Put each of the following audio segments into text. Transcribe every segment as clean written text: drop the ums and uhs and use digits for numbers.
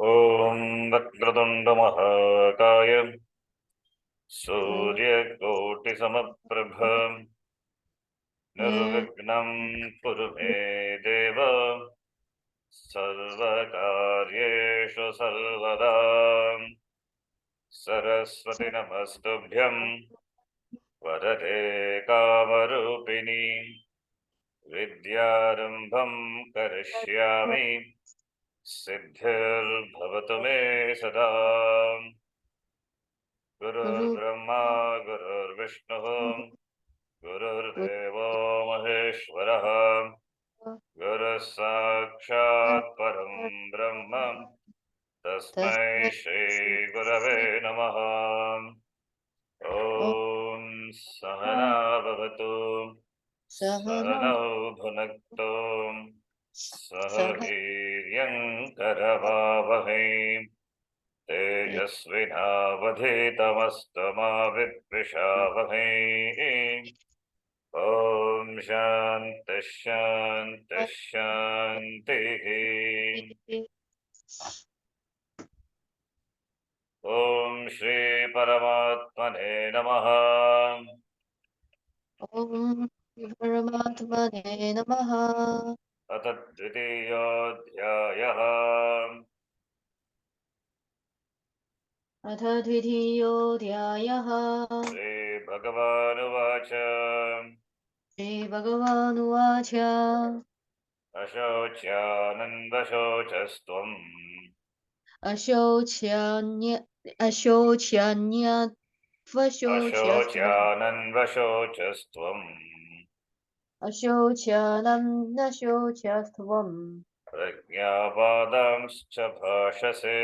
Om Vakratunda Mahakaya Surya Koti Samaprabha Nirvignam Kurume Deva Sarvakaryeshu Sarvada Saraswati Namastubhyam Varade Kamarupini Vidyarambham Karishyami Siddhir Bhavatu Me Sada Gurur Brahma Gurur Vishnu Gururdeva Maheshwaraha Guru Sakshat Param Brahma Tasmai Shri Gurave Namaha Om Sahana Bhavatu Sahana Bhunakto Sahaviryam Karavavahai Tejasvinavadhitamastama Vidvishavahai Om Shanti Shanti Shanti Om Shri Paramatmane Namaha Om Paramatmane Namaha. Atadvitiyodhyayaha Atha Dvitiyodhyayaha. Shri Bhagavanuvacha Shri Bhagavanuvacha. Ashocyanandashocastvam Ashocyanandashocastvam. Ashocyanandashocastvam. Prajnapadamscha bhashase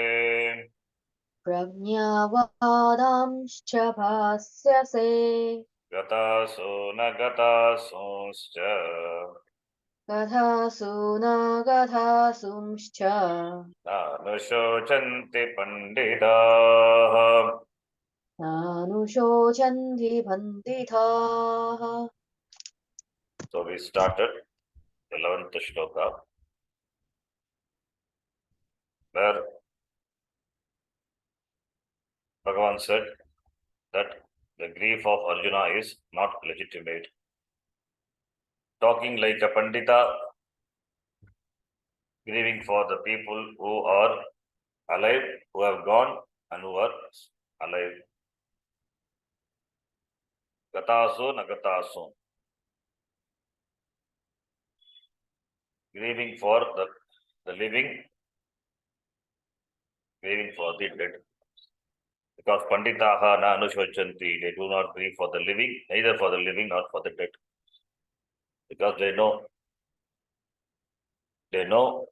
Prajnavadamscha bhasyase. Gataso nagatasonscha Gathasuna gathasumscha. Nanushocanti panditaha. Nanushochandi panditaha. So we started 11th shloka, where Bhagavan said that the grief of Arjuna is not legitimate. Talking like a pandita, grieving for the people who are alive, who have gone, and who are alive. Gatasu nagatasu. Grieving for the living, grieving for the dead. Because panditaha na anushocanti, they do not grieve for the living, neither for the living nor for the dead. Because they know,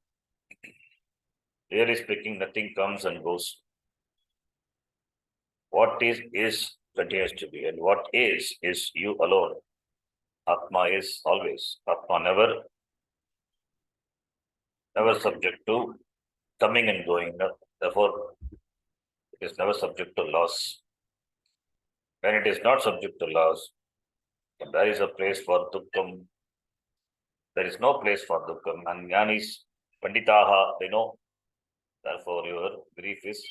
really speaking, nothing comes and goes. What is continues to be, and what is you alone. Atma is always. Atma never subject to coming and going. Therefore, it is never subject to loss. When it is not subject to loss, there is a place for dukkham. There is no place for dukkham. And jnanis, panditaha, they know. Therefore, your grief is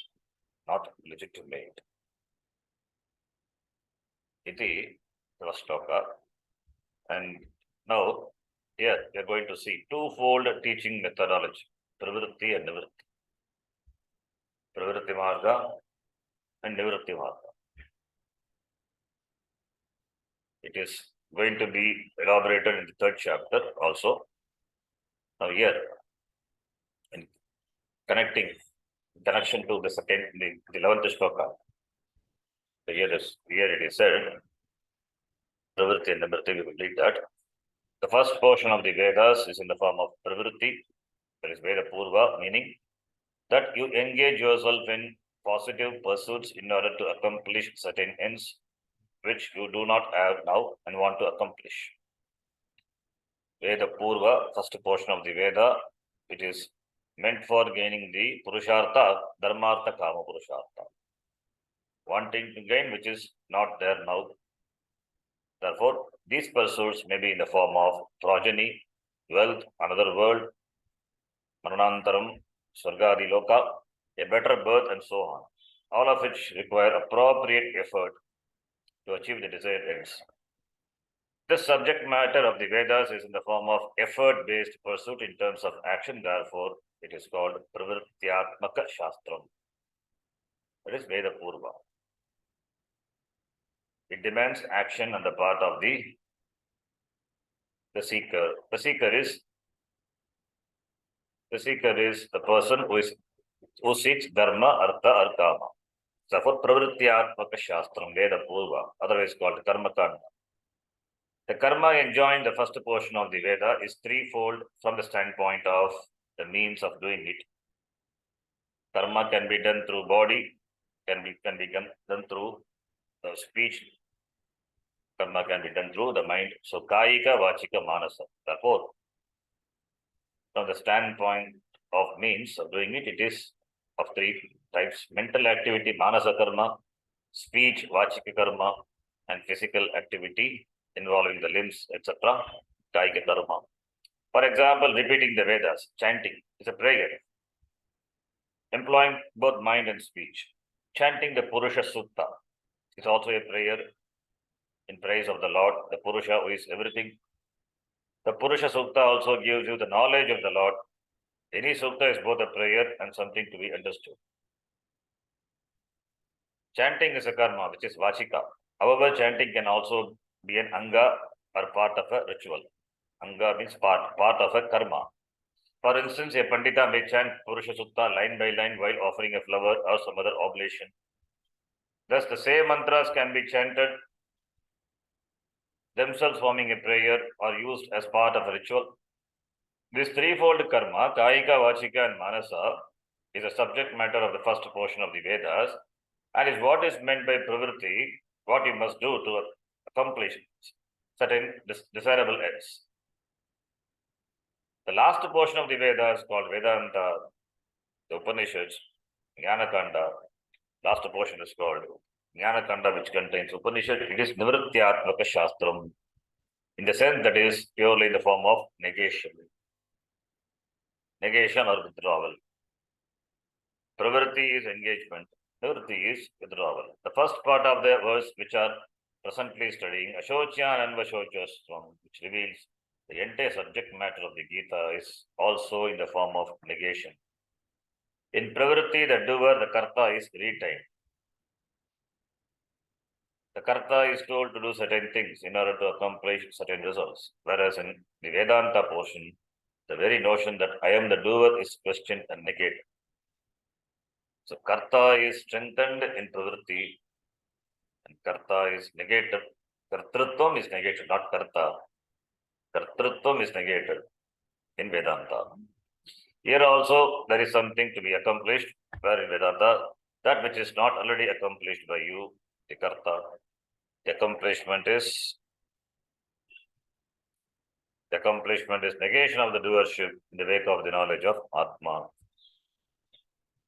not legitimate. Iti Shloka. And now, here we are going to see twofold teaching methodology, pravritti and nivritti. Pravritti marga and nivritti marga. It is going to be elaborated in the third chapter also. Now here, in connection to the 11th shloka, here it is said, pravritti and nivritti, we will read that. The first portion of the Vedas is in the form of pravritti, that is Veda Purva, meaning that you engage yourself in positive pursuits in order to accomplish certain ends which you do not have now and want to accomplish. Veda Purva, first portion of the Veda, it is meant for gaining the Purushartha, Dharmartha, Kama Purushartha. Wanting to gain which is not there now. Therefore, these pursuits may be in the form of progeny, wealth, another world, Maranantaram, Swargadi Loka, a better birth, and so on, all of which require appropriate effort to achieve the desired ends. This subject matter of the Vedas is in the form of effort-based pursuit in terms of action, therefore it is called Pravrityatmaka Shastram. That is Veda Purva. It demands action on the part of the seeker. The seeker is the person who seeks dharma, artha, or kama. Therefore, Pravrityatmaka Shastram, Veda Purva, otherwise called Karma Kanda. The karma enjoined the first portion of the Veda is threefold from the standpoint of the means of doing it. Karma can be done through body, can be done through speech. Karma can be done through the mind. So, Kayika, Vachika, Manasa. Therefore, from the standpoint of means of doing it, it is of three types: mental activity, Manasa Karma; speech, Vachika Karma; and physical activity involving the limbs, etc., Kayika Karma. For example, repeating the Vedas, chanting is a prayer, employing both mind and speech. Chanting the Purusha Sutta is also a prayer in praise of the Lord, the Purusha who is everything. The Purusha Sutta also gives you the knowledge of the Lord. Any Sutta is both a prayer and something to be understood. Chanting is a karma, which is Vachika. However, chanting can also be an Anga or part of a ritual. Anga means part of a karma. For instance, a Pandita may chant Purusha Sutta line by line while offering a flower or some other oblation. Thus, the same mantras can be chanted themselves forming a prayer or used as part of a ritual. This threefold karma, Kayika, Vachika, and Manasa, is the subject matter of the first portion of the Vedas and is what is meant by pravritti, what you must do to accomplish certain desirable ends. The last portion of the Vedas called Vedanta, the Upanishads, Jnana Kanda, last portion is called Jnana Kanda, which contains Upanishad. It is Nivrityatmaka Shastram, in the sense that is purely in the form of negation or withdrawal. Pravritti is engagement, nivritti is withdrawal. The first part of the verse, which are presently studying, Ashochyan Anvashochastvam, which reveals the entire subject matter of the Gita, is also in the form of negation. In Pravritti, the doer, the karta, is retained. The karta is told to do certain things in order to accomplish certain results, whereas in the Vedanta portion, the very notion that I am the doer is questioned and negated. So, karta is strengthened in pravritti and karta is negated. Kartrutvam is negated, not karta. Kartrutvam is negated in Vedanta. Here also, there is something to be accomplished, where in Vedanta, that which is not already accomplished by you, the karta, the accomplishment is negation of the doership in the wake of the knowledge of Atma.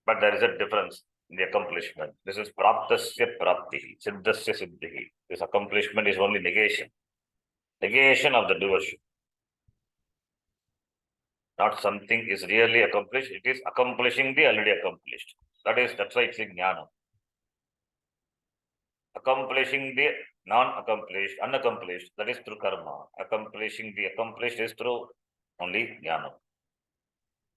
But there is a difference in the accomplishment. This is praptasya praptihi, siddhasya siddhihi. This accomplishment is only negation of the doership. Not something is really accomplished, it is accomplishing the already accomplished. That's why it's jnana. Accomplishing the unaccomplished, that is through karma. Accomplishing the accomplished is through only jnana.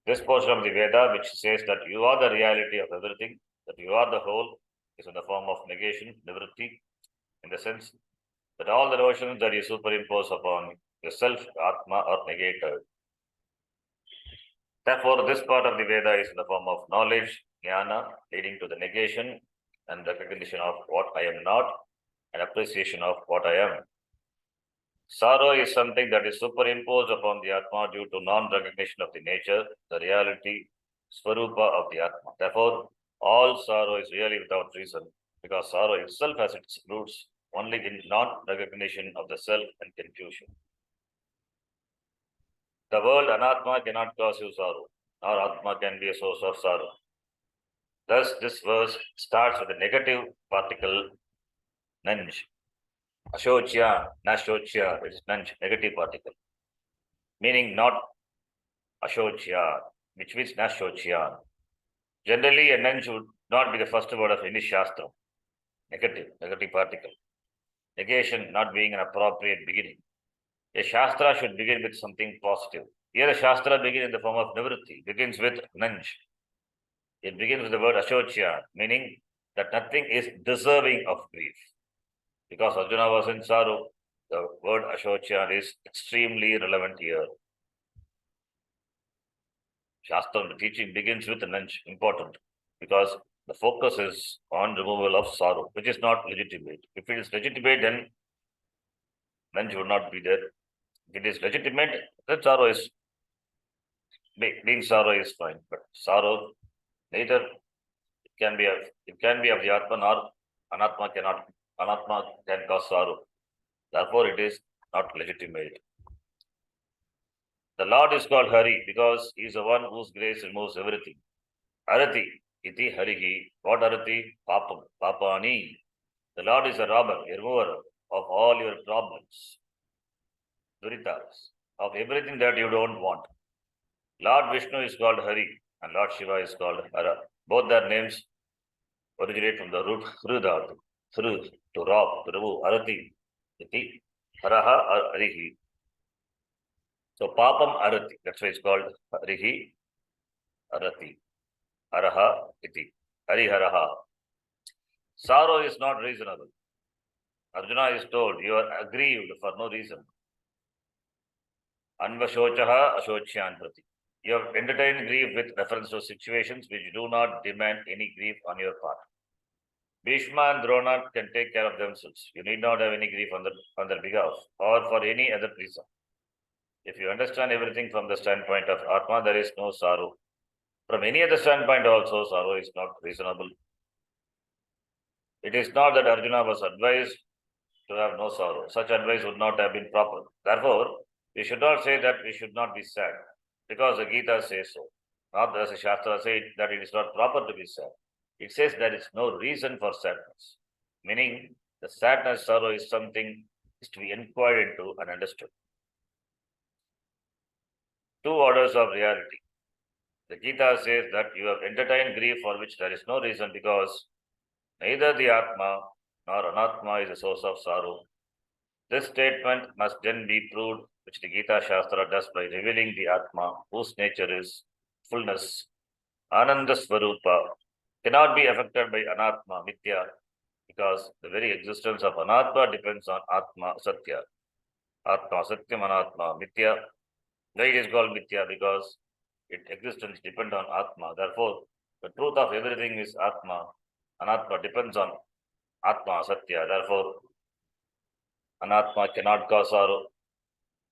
This portion of the Veda, which says that you are the reality of everything, that you are the whole, is in the form of negation, nivritti, in the sense that all the notions that you superimpose upon yourself, Atma, are negated. Therefore, this part of the Veda is in the form of knowledge, jnana, leading to the negation and recognition of what I am not and appreciation of what I am. Sorrow is something that is superimposed upon the Atma due to non-recognition of the nature, the reality, Swarupa of the Atma. Therefore, all sorrow is really without reason, because sorrow itself has its roots only in non-recognition of the self and confusion. The world Anatma cannot cause you sorrow, nor Atma can be a source of sorrow. Thus, this verse starts with a negative particle, nanj. Ashochya, nashochya, it is nanj, negative particle. Meaning not ashochya, which means nashochya. Generally, a nun should not be the first word of any shastra. Negative particle. Negation not being an appropriate beginning. A shastra should begin with something positive. Here, a shastra begins in the form of nivritti, begins with nanj. It begins with the word ashochya, meaning that nothing is deserving of grief. Because Arjuna was in sorrow, the word ashochya is extremely relevant here. Shastra, the teaching begins with nanj, important, because the focus is on removal of sorrow, which is not legitimate. If it is legitimate, then nanj would not be there. If it is legitimate, then sorrow is, being sorrow is fine. But sorrow, neither it can be of the Atma nor Anatma can cause sorrow. Therefore, it is not legitimate. The Lord is called Hari because he is the one whose grace removes everything. Arati iti harihi. What arati? Papam. Papani. The Lord is a robber, a remover of all your problems, duritas, of everything that you don't want. Lord Vishnu is called Hari and Lord Shiva is called Hara. Both their names originate from the root Hrudhat, Hrud, to rob, to remove, Arati, iti, Haraha or Harihi. So Papam Arati, that's why it's called Harihi, Arati, Haraha, iti, Hariharaha. Sorrow is not reasonable. Arjuna is told, you are aggrieved for no reason. Anvashochaha Ashochyan Prati. You have entertained grief with reference to situations which do not demand any grief on your part. Bhishma and Drona can take care of themselves. You need not have any grief on their behalf or for any other reason. If you understand everything from the standpoint of Atma, there is no sorrow. From any other standpoint also, sorrow is not reasonable. It is not that Arjuna was advised to have no sorrow. Such advice would not have been proper. Therefore, we should not say that we should not be sad, because the Gita says so. Not as the Shastra says that it is not proper to be sad. It says there is no reason for sadness. Meaning, the sadness, sorrow is something is to be inquired into and understood. Two orders of reality. The Gita says that you have entertained grief for which there is no reason, because neither the Atma nor Anatma is a source of sorrow. This statement must then be proved, which the Gita Shastra does by revealing the Atma, whose nature is fullness, Ananda Swarupa, cannot be affected by Anatma, Mithya, because the very existence of Anatma depends on Atma, Satya. Atma, Satyam, Anatma, Mithya. Why it is called Mithya? Because its existence depends on Atma. Therefore, the truth of everything is Atma. Anatma depends on Atma, Satya. Therefore, Anatma cannot cause sorrow.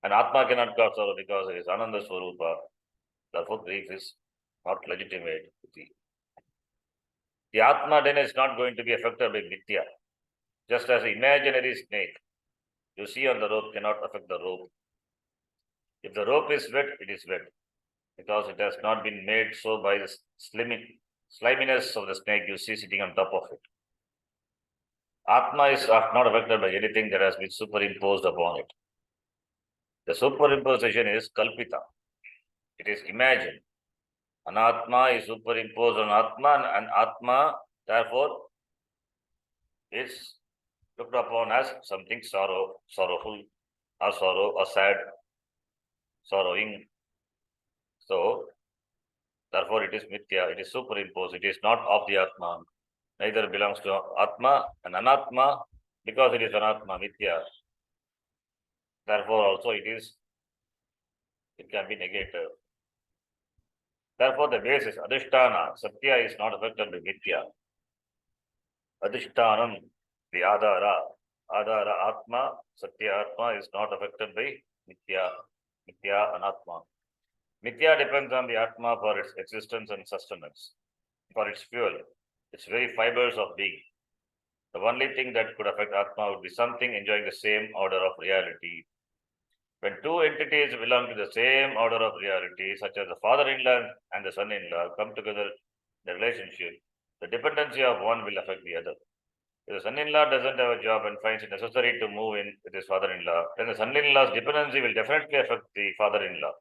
And Atma cannot cause sorrow because it is Ananda Swarupa. Therefore, grief is not legitimate. The Atma then is not going to be affected by Mithya. Just as an imaginary snake you see on the rope cannot affect the rope. If the rope is wet, it is wet, because it has not been made so by the sliminess of the snake you see sitting on top of it. Atma is not affected by anything that has been superimposed upon it. The superimposition is kalpita. It is imagined. Anatma is superimposed on Atma, and Atma, therefore, is looked upon as something sorrowful, or sorrow, or sad, sorrowing. So, therefore, it is mithya, it is superimposed, it is not of the Atma. Neither belongs to Atma and Anatma, because it is Anatma, mithya. Therefore, also it can be negated. Therefore, the basis, Adhisthana, Satya is not affected by mithya. Adhishthanam, the Adhara Atma, Satya Atma is not affected by mithya, Anatma. Mithya depends on the Atma for its existence and sustenance, for its fuel, its very fibers of being. The only thing that could affect Atma would be something enjoying the same order of reality. When two entities belong to the same order of reality, such as the father-in-law and the son-in-law, come together in the relationship, the dependency of one will affect the other. If the son-in-law doesn't have a job and finds it necessary to move in with his father-in-law, then the son-in-law's dependency will definitely affect the father-in-law.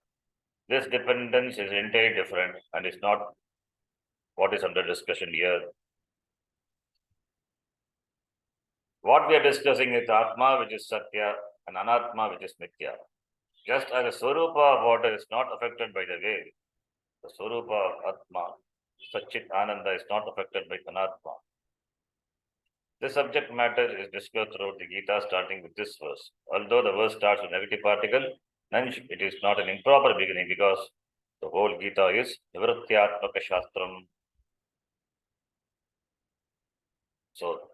This dependence is entirely different and is not what is under discussion here? What we are discussing is Atma, which is Satya, and Anatma, which is Mithya. Just as the Swarupa of water is not affected by the wave, the Swarupa of Atma, Satchit Ananda, is not affected by Anatma. This subject matter is discussed throughout the Gita, starting with this verse. Although the verse starts with negative particle, it is not an improper beginning because the whole Gita is Nivrityatmaka Shastram. So,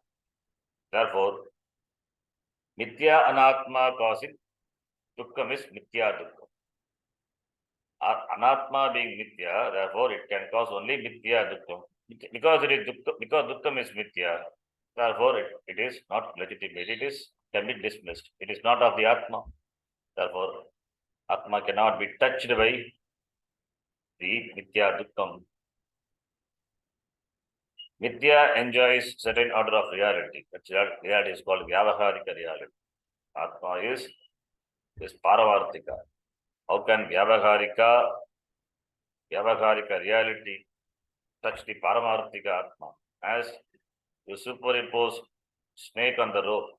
therefore, Mithya Anatma causing Dukkam is Mithya Dukkam. Anatma being Mithya, therefore it can cause only Mithya Dukkam. Because it is Dukkam, because Dukkam is Mithya, therefore it is not legitimate. Can be dismissed. It is not of the Atma. Therefore, Atma cannot be touched by the Mithya Dukkam. Mithya enjoys certain order of reality. That reality is called Vyavaharika reality. Atma is Paravartika. How can Vyavaharika reality touch the Paramarthika Atma? As you superimpose snake on the rope,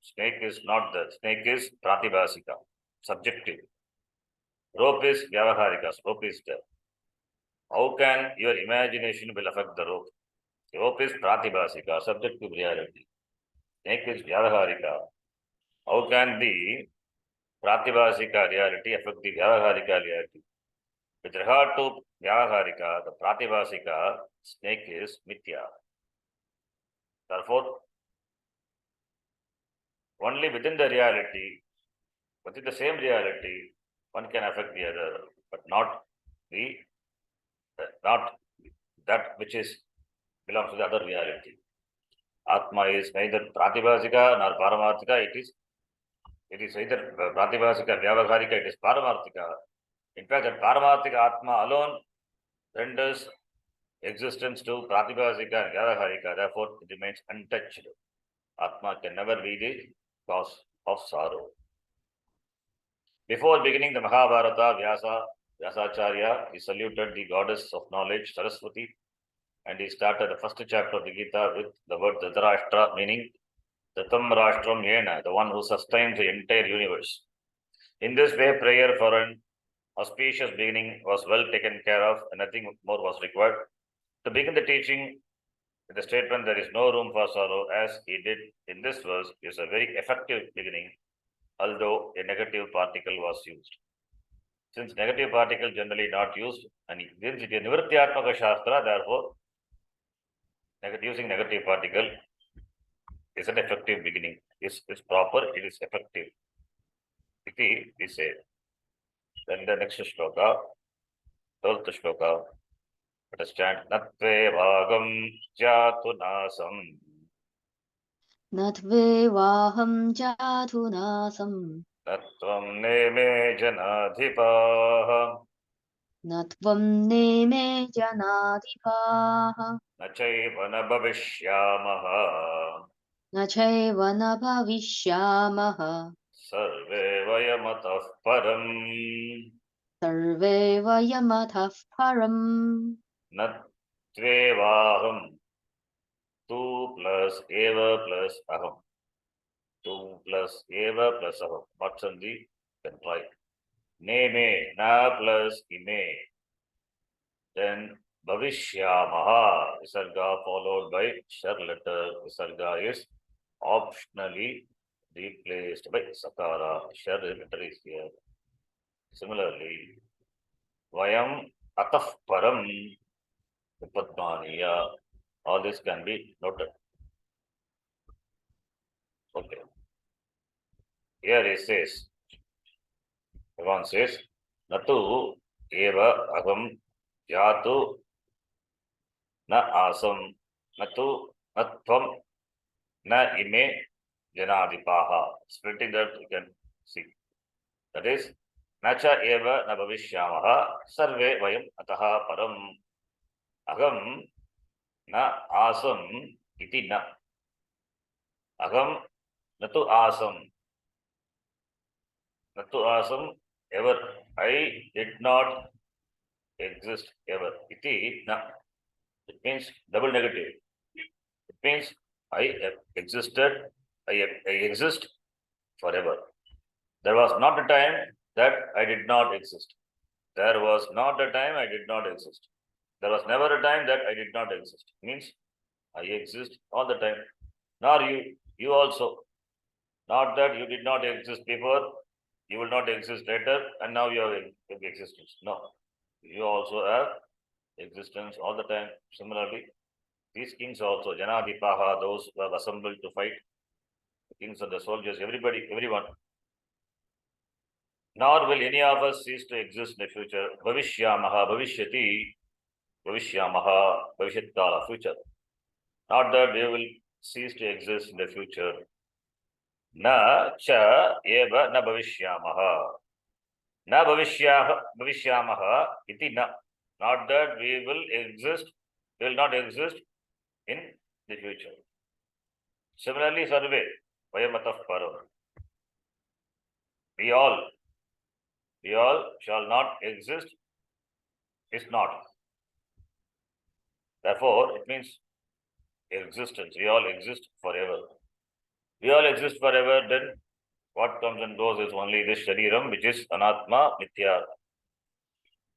snake is not there. Snake is Pratibhasika, subjective. Rope is Vyavaharika, rope is there. How can your imagination will affect the rope? The rope is Pratibhasika, subjective reality. Snake is Vyavaharika. How can the Pratibhasika reality affect the Vyavaharika reality? With regard to Vyavaharika, the Pratibhasika, snake is Mithya. Therefore, only within the reality, within the same reality, one can affect the other, but not that which belongs to the other reality. Atma is neither Pratibhasika nor Paramarthika. It is either Pratibhasika, Vyavaharika, it is Paramarthika. In fact, that Paramarthika Atma alone renders existence to Pratibhasika and Vyavaharika. Therefore, it remains untouched. Atma can never be the cause of sorrow. Before beginning the Mahabharata, Vyasacharya, he saluted the goddess of knowledge, Saraswati, and he started the first chapter of the Gita with the word Dhatarashtra, meaning Datam Rashtram Yena, the one who sustains the entire universe. In this way, prayer for an auspicious beginning was well taken care of, and nothing more was required. To begin the teaching with the statement, there is no room for sorrow, as he did in this verse, is a very effective beginning, although a negative particle was used. Since negative particle generally not used, and since it is Nivrityatmaka Shastra, therefore, using negative particle is an effective beginning. It's proper, it is effective. Iti we say. Then the next shloka, 12th shloka, let us chant Natve Bhagam Jatu Nasam. Natvevaaham jathunasam. Natvam Neme Janadhipaha. Natvam neme janadhipaha. Nachaiva na bhavishyamaha. Nachaiva na bhavishyamaha. Sarve vayamatah param. Sarve vayamatah param. Natvevaham. Tu plus eva plus aham. Tu plus eva plus aham. What's on the try? Neme, na plus ime. Then bhavishyamaha. Visarga followed by shar letter. Visarga is optionally replaced by sakara. Shar letter is here. Similarly, vayam ataf param Padmaniya. All this can be noted. Okay. Here it says, Bhagavan says, Natu eva agam jatu na asam natu natvam na ime janadipaha. Splitting that you can see. That is, nacha eva na bhavishyamaha sarve vayam ataha param agam na asam iti na. Agam natu asam. Natu asam ever. I did not exist ever. Iti na. It means double negative. It means I existed, I exist forever. There was not a time that I did not exist. There was not a time I did not exist. There was never a time that I did not exist. Means I exist all the time. Nor you also. Not that you did not exist before, you will not exist later, and now you have existence. No. You also have existence all the time. Similarly, these kings also, Janadipaha, those who have assembled to fight, the kings and the soldiers, everybody, everyone. Nor will any of us cease to exist in the future. Bhavishyamaha, Bhavishyati, Bhavishyamaha, Bhavishyatala, future. Not that we will cease to exist in the future. Na cha eva na bhavishyamaha. Na bhavishyamaha iti na. Not that we will exist, we will not exist in the future. Similarly, sarve, vayamatah param. We all shall not exist, is not. Therefore, it means existence. We all exist forever. We all exist forever, then what comes and goes is only this shariram, which is anatma mithya.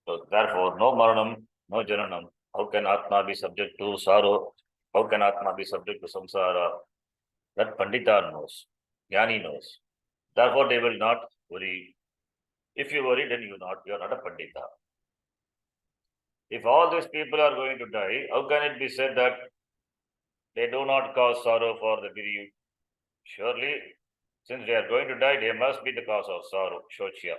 So therefore, no maranam, no jananam. How can atma be subject to sorrow? How can atma be subject to samsara? That Pandita knows, Jnani knows. Therefore, they will not worry. If you worry, then you are not a Pandita. If all these people are going to die, how can it be said that they do not cause sorrow for the bereaved? Surely, since they are going to die, they must be the cause of sorrow, shochya.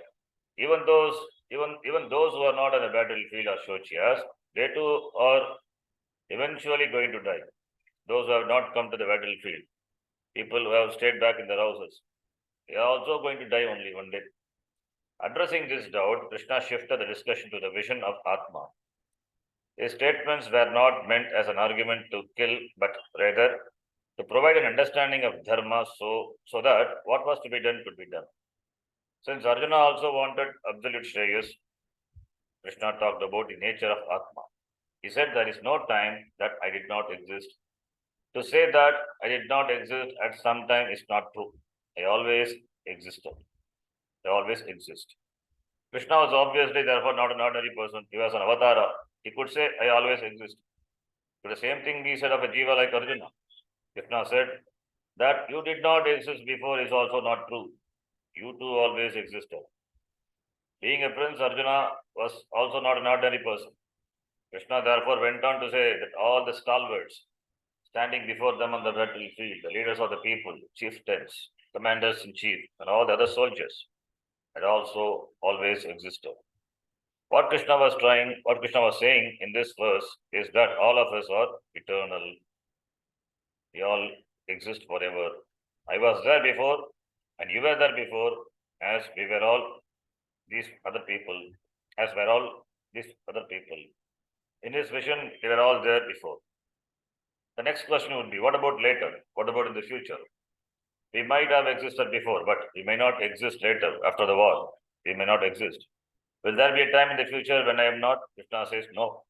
Even those who are not on the battlefield are shochyas, they too are eventually going to die. Those who have not come to the battlefield, people who have stayed back in their houses, they are also going to die only one day. Addressing this doubt, Krishna shifted the discussion to the vision of Atma. His statements were not meant as an argument to kill, but rather to provide an understanding of dharma so that what was to be done could be done. Since Arjuna also wanted absolute shreyas, Krishna talked about the nature of Atma. He said there is no time that I did not exist. To say that I did not exist at some time is not true. I always existed. I always exist. Krishna was obviously therefore not an ordinary person. He was an avatara. He could say, I always exist. But the same thing he said of a jiva like Arjuna. Krishna said that you did not exist before is also not true. You too always existed. Being a prince, Arjuna was also not an ordinary person. Krishna therefore went on to say that all the stalwarts standing before them on the battlefield, the leaders of the people, chieftains, commanders in chief, and all the other soldiers had also always existed. What Krishna was saying in this verse is that all of us are eternal. We all exist forever. I was there before, and you were there before, as we were all these other people, as were all these other people. In his vision, they were all there before. The next question would be, what about later? What about in the future? We might have existed before, but we may not exist later, after the war. We may not exist. Will there be a time in the future when I am not? Krishna says, no.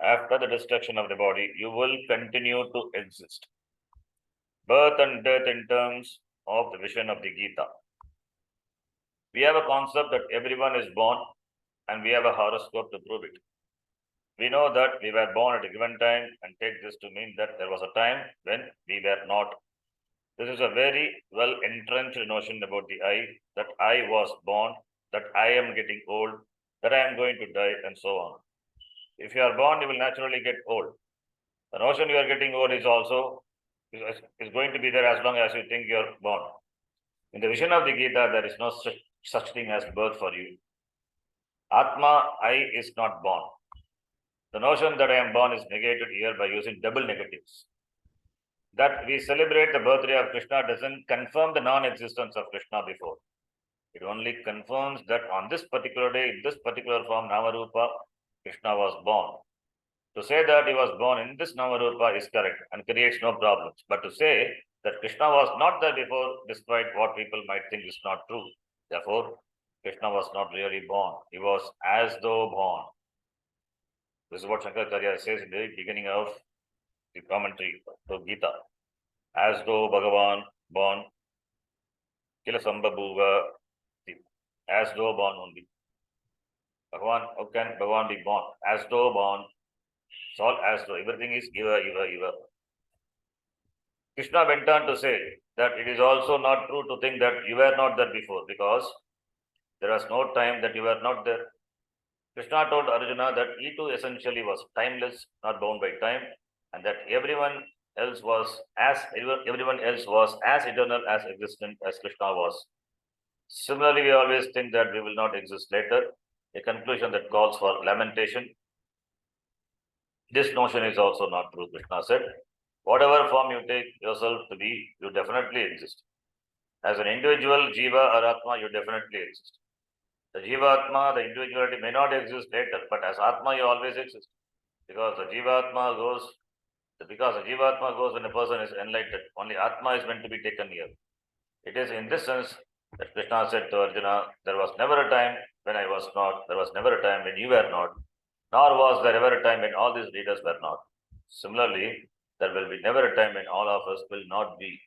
After the destruction of the body, you will continue to exist. Birth and death in terms of the vision of the Gita. We have a concept that everyone is born, and we have a horoscope to prove it. We know that we were born at a given time and take this to mean that there was a time when we were not. This is a very well entrenched notion about the I, that I was born, that I am getting old, that I am going to die, and so on. If you are born, you will naturally get old. The notion you are getting old is also is going to be there as long as you think you are born. In the vision of the Gita, there is no such thing as birth for you. Atma, I, is not born. The notion that I am born is negated here by using double negatives. That we celebrate the birthday of Krishna doesn't confirm the non-existence of Krishna before. It only confirms that on this particular day, in this particular form, Namarupa, Krishna was born. To say that he was born in this Namarupa is correct and creates no problems. But to say that Krishna was not there before, despite what people might think is not true. Therefore, Krishna was not really born. He was as though born. This is what Shankaracharya says in the beginning of the commentary to Gita. As though Bhagavan born, Kila Sambhabhuva, as though born only. Bhagavan, how can Bhagavan be born? As though born, it's all as though. Everything is Iva, Iva, Iva. Krishna went on to say that it is also not true to think that you were not there before, because there was no time that you were not there. Krishna told Arjuna that he too essentially was timeless, not bound by time, and that everyone else was as eternal, as existent as Krishna was. Similarly, we always think that we will not exist later, a conclusion that calls for lamentation. This notion is also not true. Krishna said, whatever form you take yourself to be, you definitely exist. As an individual, Jiva or Atma, you definitely exist. The Jiva-Atma, the individuality may not exist later, but as Atma, you always exist. Because the Jiva-Atma goes when a person is enlightened. Only Atma is meant to be taken here. It is in this sense that Krishna said to Arjuna, there was never a time when I was not, there was never a time when you were not, nor was there ever a time when all these leaders were not. Similarly, there will be never a time when all of us will not be.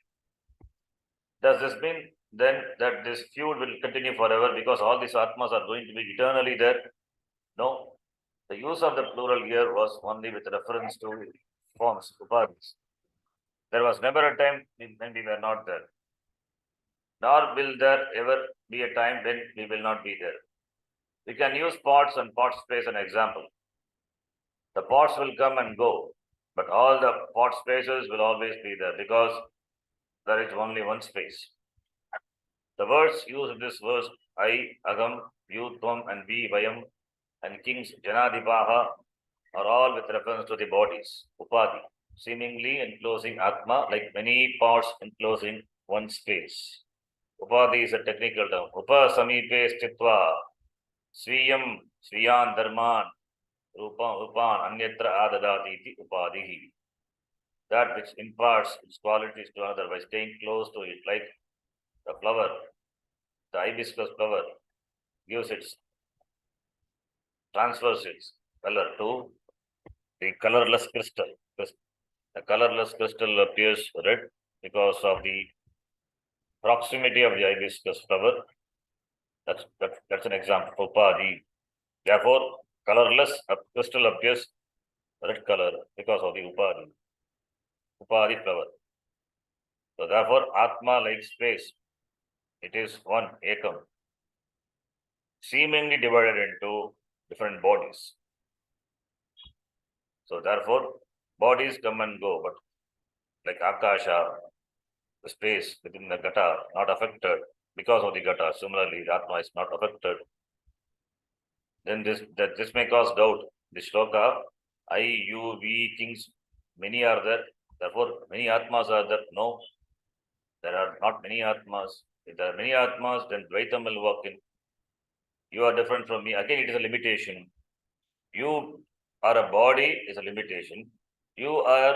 Does this mean then that this feud will continue forever because all these Atmas are going to be eternally there? No. The use of the plural here was only with reference to forms, upadhis. There was never a time when we were not there. Nor will there ever be a time when we will not be there. We can use pots and pot space as an example. The pots will come and go, but all the pot spaces will always be there because there is only one space. The words used in this verse, I, Agam, you, Tvam, and we, Vayam, and kings, Janadipaha, are all with reference to the bodies, Upadhi, seemingly enclosing Atma like many parts enclosing one space. Upadhi is a technical term. Upa samipe stitva, sviyam, sviyan dharman, rupan, anyatra adadati iti upadhi. That which imparts its qualities to another by staying close to it, like the flower, the hibiscus flower, transfers its color to the colorless crystal. The colorless crystal appears red because of the proximity of the hibiscus flower. That's an example for Upadhi. Therefore, colorless crystal appears red color because of the Upadhi flower. So therefore, Atma like space, it is one ekam, seemingly divided into different bodies. So therefore, bodies come and go, but like Akasha, the space within the Gata, not affected because of the Gata. Similarly, the Atma is not affected. Then this may cause doubt. The shloka, I, you, we, things, many are there. Therefore, many Atmas are there. No, there are not many Atmas. If there are many Atmas, then Dvaitam will work in. You are different from me. Again, it is a limitation. You are a body is a limitation. You are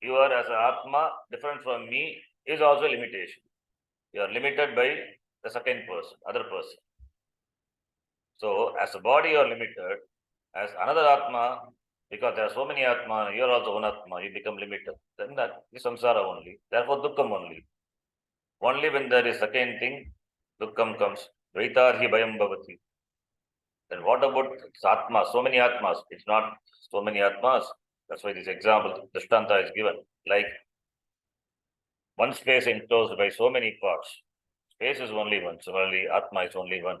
as an Atma, different from me, is also a limitation. You are limited by the second person, other person. So, as a body, you are limited. As another Atma, because there are so many Atma, you are also one Atma, you become limited. Then that is samsara only. Therefore, dukkam only. Only when there is second thing, dukkam comes. Dvaitarhi bhayam bhavati. Then what about Atma? So many Atmas. It's not so many Atmas. That's why this example, Drishtanta is given. Like one space enclosed by so many parts. Space is only one. Similarly, Atma is only one.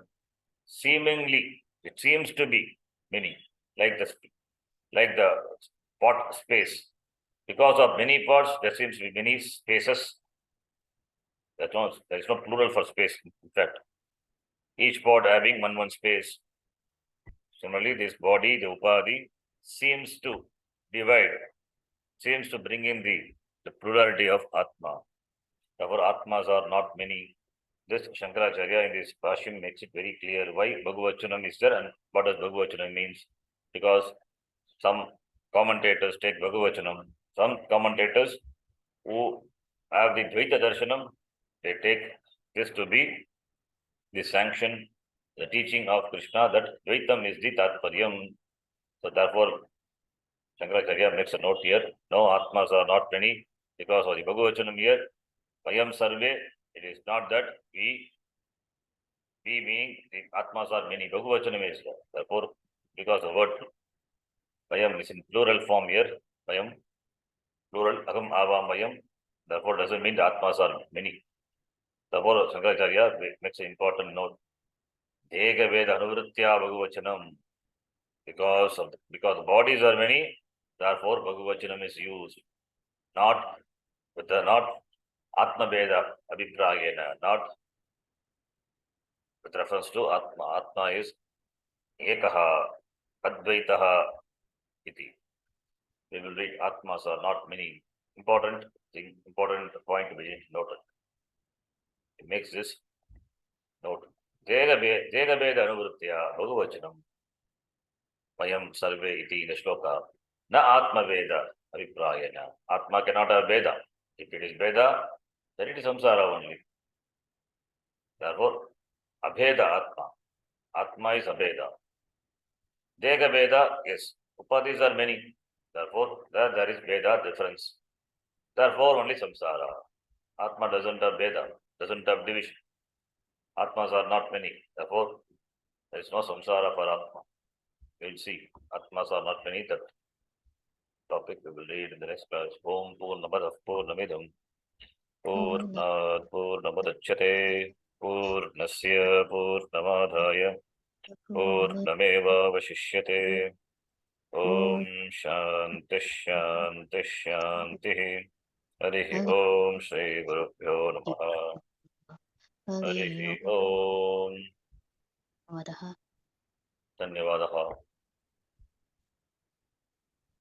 Seemingly, it seems to be many. Like the pot space. Because of many parts, there seems to be many spaces. There is no plural for space, in fact. Each pot having one space. Similarly, this body, the Upadhi, seems to divide, seems to bring in the plurality of Atma. Therefore, Atmas are not many. This Shankaracharya in this Bhashyam makes it very clear why Bhagavachanam is there and what does Bhagavachanam means. Because some commentators take Bhagavachanam, some commentators who have the Dvaita Darshanam, they take this to be the sanction, the teaching of Krishna that Dvaitam is the Tatparyam. So therefore, Shankaracharya makes a note here. No Atmas are not many because of the Bhagavachanam here. Vayam sarve, it is not that we being the Atmas are many. Bhagavachanam is there. Therefore, because the word Vayam is in plural form here, Vayam, plural, Aham, Avam, Vayam, therefore doesn't mean the Atmas are many. Therefore, Shankaracharya makes an important note. Eka Veda Anuvritya Bhagavachanam. Because the bodies are many, therefore Bhagavachanam is used. Not Atma Veda Abhiprayena, not with reference to Atma. Atma is Ekaha, Advaitaha iti. We will read Atmas are not many. Important point to be noted. It makes this note. Veda Anuvritya Bhagavachanam. Vayam sarve iti in the shloka. Na Atma Veda Abhiprayena. Atma cannot have Veda. If it is Veda, then it is samsara only. Therefore, Abheda Atma. Atma is Abheda. Dega Veda, yes. Upadhis are many. Therefore, there is Veda difference. Therefore, only samsara. Atma doesn't have Veda, doesn't have division. Atmas are not many. Therefore, there is no samsara for Atma. We will see. Atmas are not many. That topic we will read in the next class. Om Purnamadav Purnamidam Purnat Purnamudachyate Purnasya Purnamadhaya Purnamevavashishyate Om Shanti Shanti Shanti Harihi Om Shri Gurubhyo Namaha Harihi Om Dhanyavadaha.